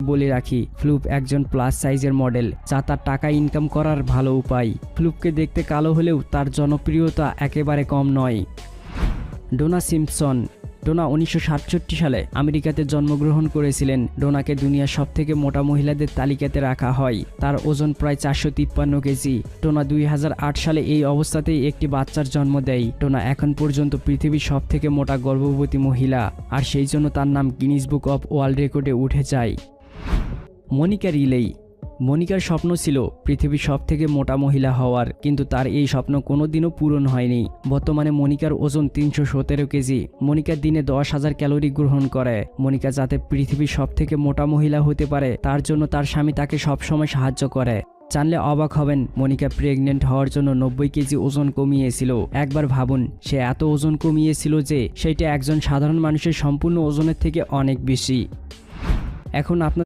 বলে রাখি, ফ্লুপ একজন প্লাস সাইজের মডেল, যা তার টাকা ইনকাম করার ভালো উপায়। ফ্লুপকে দেখতে কালো হলেও তার জনপ্রিয়তা একেবারে কম নয়। ডোনা সিম্পসন। ডোনা 1967 সালে আমেরিকাতে জন্মগ্রহণ করেছিলেন। ডোনাকে দুনিয়ার সবথেকে মোটা মহিলাদের তালিকাতে রাখা হয়। তার ওজন প্রায় 453 কেজি। ডোনা 2008 সালে এই অবস্থাতেই একটি বাচ্চার জন্ম দেয়। ডোনা এখন পর্যন্ত পৃথিবীর সবথেকে মোটা গর্ভবতী মহিলা, আর সেই জন্য তার নাম গিনিস বুক অব ওয়ার্ল্ড রেকর্ডে উঠে যায়। মনিকা রিলেই। মনিকার স্বপ্ন ছিল পৃথিবীর সবথেকে মোটা মহিলা হওয়ার, কিন্তু তার এই স্বপ্ন কোনোদিনও পূরণ হয়নি। বর্তমানে মনিকার ওজন 317 কেজি। মনিকা দিনে 10,000 ক্যালোরি গ্রহণ করে। মনিকা যাতে পৃথিবীর সবথেকে মোটা মহিলা হতে পারে, তার জন্য তার স্বামী তাকে সবসময় সাহায্য করে। জানলে অবাক হবেন, মনিকা প্রেগনেন্ট হওয়ার জন্য 90 কেজি ওজন কমিয়েছিল। একবার ভাবুন, সে এত ওজন কমিয়েছিল যে সেইটা একজন সাধারণ মানুষের সম্পূর্ণ ওজনের থেকে অনেক বেশি। এখন আপনার